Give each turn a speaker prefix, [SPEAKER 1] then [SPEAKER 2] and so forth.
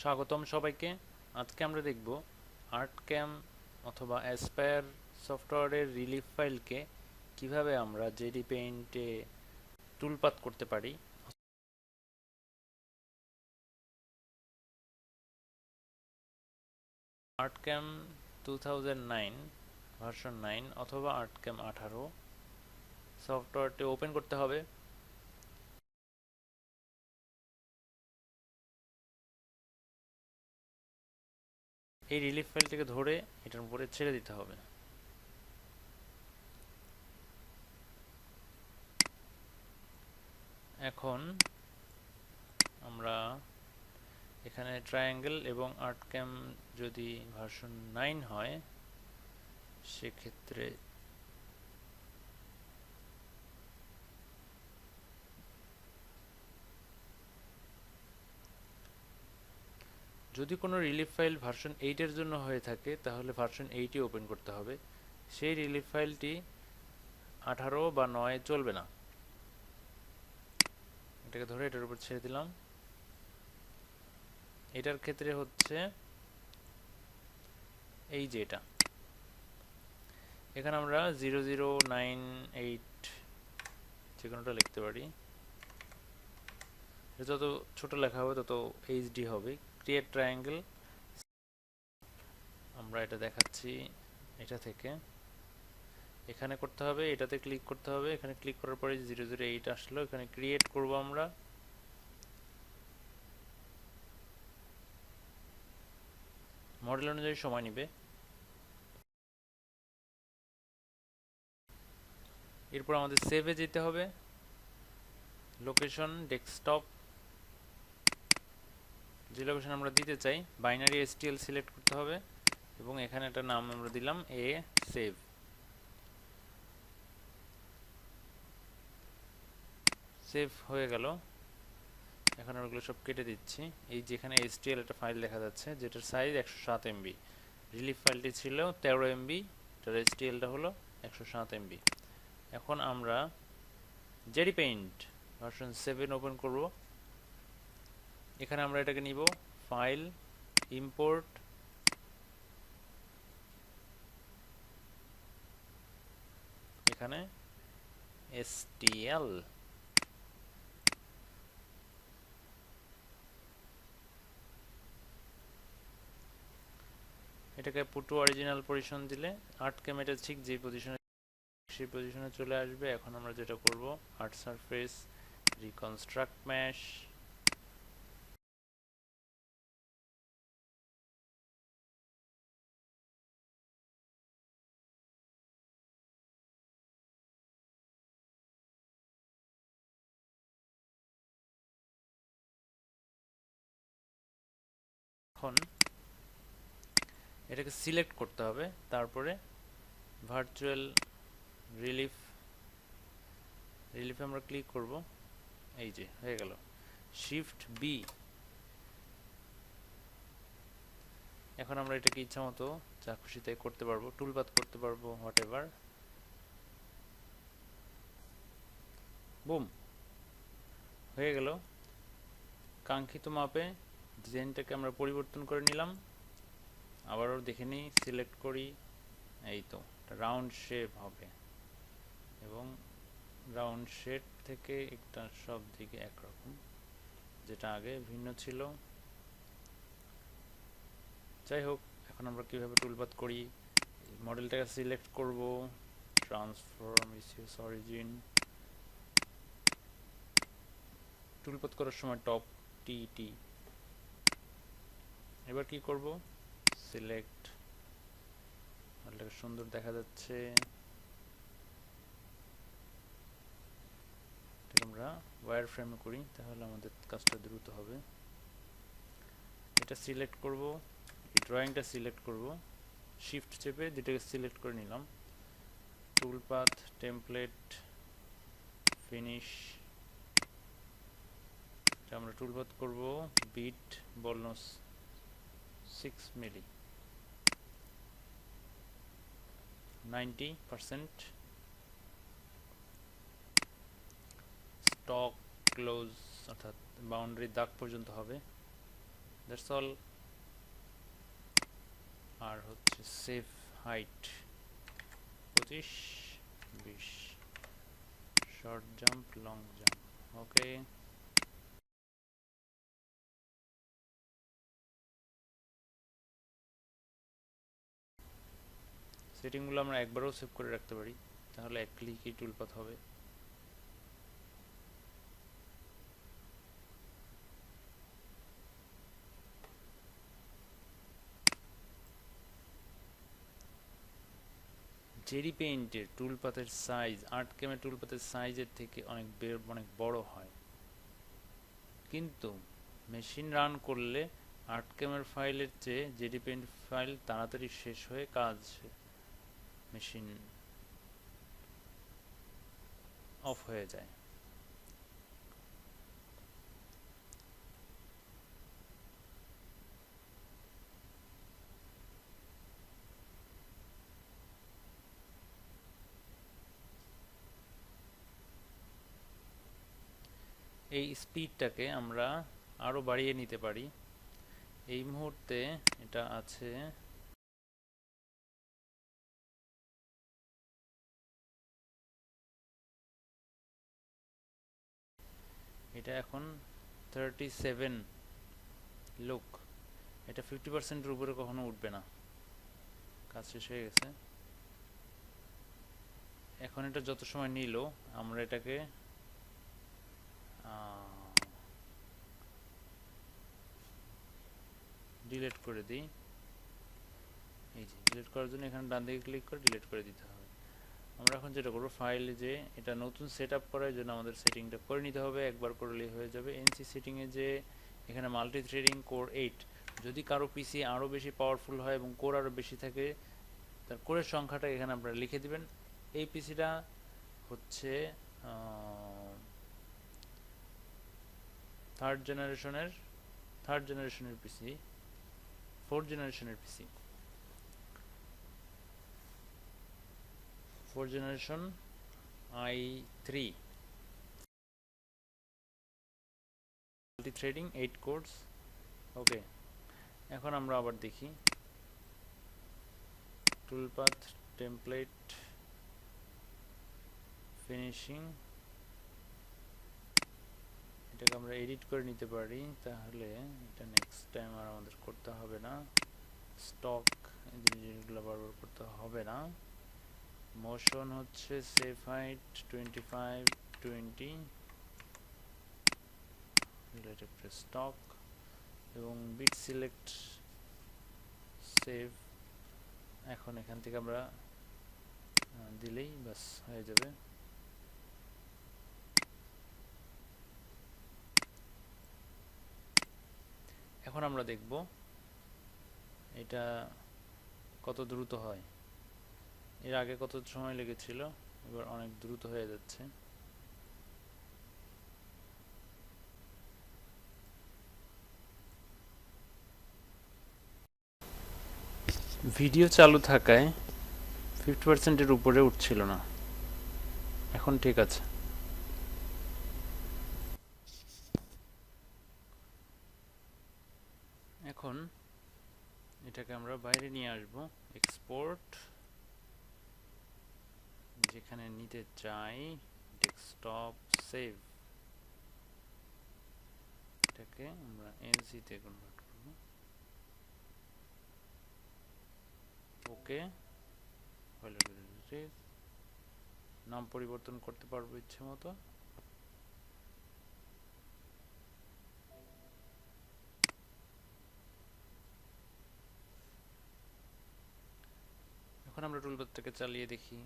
[SPEAKER 1] স্বাগতম সবাইকে। আজকে আমরা দেখব আর্টক্যাম অথবা অ্যাসপায়ার সফটওয়্যারের রিলিফ ফাইলকে কিভাবে আমরা জেডি পেইন্টে টুলপাত করতে পারি। আর্টক্যাম 2009 ভার্সন 9 অথবা আর্টক্যাম 18 সফটওয়্যারটি ওপেন করতে হবে। এই রিলিফ ফাইলটিকে ধরে এটার উপরে ছেড়ে দিতে হবে। এখন আমরা এখানে ট্রায়াঙ্গেল এবং আর্টক্যাম যদি ভার্সন 9 হয় সেক্ষেত্রে যদি কোনো রিলিফ ফাইল ভার্সন 8 এর জন্য হয়ে থাকে তাহলে ভার্সন 8ই ওপেন করতে হবে। সেই রিলিফ ফাইলটি 18 বা 9 চলবে না। এটাকে ধরে এটার উপর ছেড়ে দিলাম। এটার ক্ষেত্রে হচ্ছে এই যে এটা, এখানে আমরা 0098 যে কোনোটা লিখতে পারি। যত ছোট লেখা হবে তত এইচডি হবে। ক্রিয়েট ট্রায়াঙ্গেল, আমরা এটা দেখাচ্ছি এটা থেকে। এখানে করতে হবে, এটাতে ক্লিক করতে হবে। এখানে ক্লিক করার পরে 008 আসলো, এখানে ক্রিয়েট করব আমরা। মডেল অনুযায়ী সময় নেবে। এরপর আমাদের সেভে যেতে হবে। লোকেশন ডেস্কটপ, যে লোকেশন আমরা দিতে চাই বাইনারি এসটিএল সিলেক্ট করতে হবে এবং এখানে একটা নাম আমরা দিলাম এ সেভ। সেভ হয়ে গেল। এখন ওগুলো সব কেটে দিচ্ছি। এই যেখানে এসটিএল একটা ফাইল দেখা যাচ্ছে যেটার সাইজ 107 এমবি। রিলিফ ফাইলটি ছিল 13 এমবি, এটার এসটিএলটা হলো 107 এমবি। এখন আমরা জেডি পেইন্ট ভার্সন 7 ওপেন করব। এখানে আমরা এটাকে নিব, ফাইল, ইম্পোর্ট, এখানে এসটিএল, এটাকে পুট টু অরিজিনাল পজিশন দিলে আর্টক্যাম এটা ঠিক যে পজিশনে সেই পজিশনে চলে আসবে। এখন আমরা যেটা করব, আর্ট সারফেস রিকনস্ট্রাক্ট ম্যাশ, এখন এটাকে সিলেক্ট করতে হবে। তারপরে ভার্চুয়াল রিলিফে আমরা ক্লিক করব। এই যে হয়ে গেল, শিফট বি। এখন আমরা এটাকে ইচ্ছা মতো যা খুশি তাই করতে পারবো, টুলপাত করতে পারবো, হোয়াট এভার। বুম, হয়ে গেল। কাঙ্ক্ষিত মাপে ডিজাইনটাকে আমরা পরিবর্তন করে নিলাম। আবারও দেখে নিই, সিলেক্ট করি, এই তো রাউন্ড শেপ হবে এবং রাউন্ড শেপ থেকে একটা সব দিকে একরকম, যেটা আগে ভিন্ন ছিল। যাই হোক, এখন আমরা কিভাবে টুলপাত করি, মডেলটাকে সিলেক্ট করব, ট্রান্সফর্ম ইসিএস অরিজিন, টুলপাত করার সময় টপ টি। এবার কি করব, সিলেক্ট, মডেলটাকে সুন্দর দেখা যাচ্ছে। আমরা ওয়্যার ফ্রেমে করি তাহলে আমাদের কাজটা দ্রুত হবে। এটা সিলেক্ট করব, ড্রয়িংটা সিলেক্ট করব, শিফট চেপে দুটাকে সিলেক্ট করে নিলাম। টুলপাথ, টেমপ্লেট, ফিনিশ, এটা আমরা টুলপাথ করব bit ball nose 6 milli, 90%, stock close অর্থাৎ বাউন্ডারি দাগ পর্যন্ত হবে। That's all. আর হচ্ছে save height 25, 20, short jump, long jump. Okay, সেটিংগুলো আমরা একবারও সেভ করে রাখতে পারি, তাহলে এক ক্লিকই টুলপাথ হবে। জেডি পেইন্টের টুলপাথের সাইজ আর্টক্যামের টুলপাথের সাইজের থেকে অনেক বড় হয়, কিন্তু মেশিন রান করলে আর্টক্যামের ফাইলের চেয়ে জেডি পেইন্ট ফাইল তাড়াতাড়ি শেষ হয়ে কাজ মেশিন অফ হয়ে যায়। এই স্পিডটাকে আমরা আরো বাড়িয়ে নিতে পারি। এই মুহূর্তে এটা আছে এটা এখন 37। লুক, এটা 50%-এর উপরে কখনো উঠবে না। কাজ শেষ হয়ে গেছে। এখন এটা যত সময় নিল, আমরা এটাকে ডিলিট করে দিই। এই যে ডিলিট করার জন্য এখানে ডান দিকে ক্লিক করে ডিলিট করে দিতে হবে। আমরা এখন যেটা করবো, ফাইলে যে এটা নতুন সেট আপ করার জন্য আমাদের সেটিংটা করে নিতে হবে, একবার করলেই হয়ে যাবে। এনসি সেটিংয়ে যে এখানে মাল্টি থ্রেডিং কোর 8, যদি কারো পিসি আরও বেশি পাওয়ারফুল হয় এবং কোর আরও বেশি থাকে, তার কোরের সংখ্যাটা এখানে আপনারা লিখে দিবেন। এই পিসিটা হচ্ছে থার্ড জেনারেশনের পিসি, 4th জেনারেশনের PC, 4th generation i3 multi threading 8 cores. Okay, এখন আমরা আবার দেখি টুলপাথ, টেমপ্লেট, ফিনিশিং, এটাকে আমরা এডিট করে নিতে পারি, তাহলে এটা নেক্সট টাইম আর আমাদের করতে হবে না। স্টক জিনিসগুলো বারবার করতে হবে না। মোশন হচ্ছে save height 25, 20, related to stock, এবং বিট সিলেক্ট সেভ। এখন এখান থেকে আমরা দিলেই বাস হয়ে যাবে। এখন আমরা দেখব এটা কত দ্রুত হয়। এর আগে কত সময় লেগেছিল, এবার অনেক দ্রুত হয়ে যাচ্ছে। ভিডিও চালু থাকায় 50%-এর উপরে উঠছিল না, এখন ঠিক আছে। এখন এটাকে আমরা বাইরে নিয়ে আসব, এক্সপোর্ট, যেখানে নিতে চাই, ডেস্কটপ, সেভ। এটাকে আমরা এনসি তে কনভার্ট করব। ওকে, নাম পরিবর্তন করতে পারবো ইচ্ছে মতো। এখন আমরা টুলবারটাকে চালিয়ে দেখি।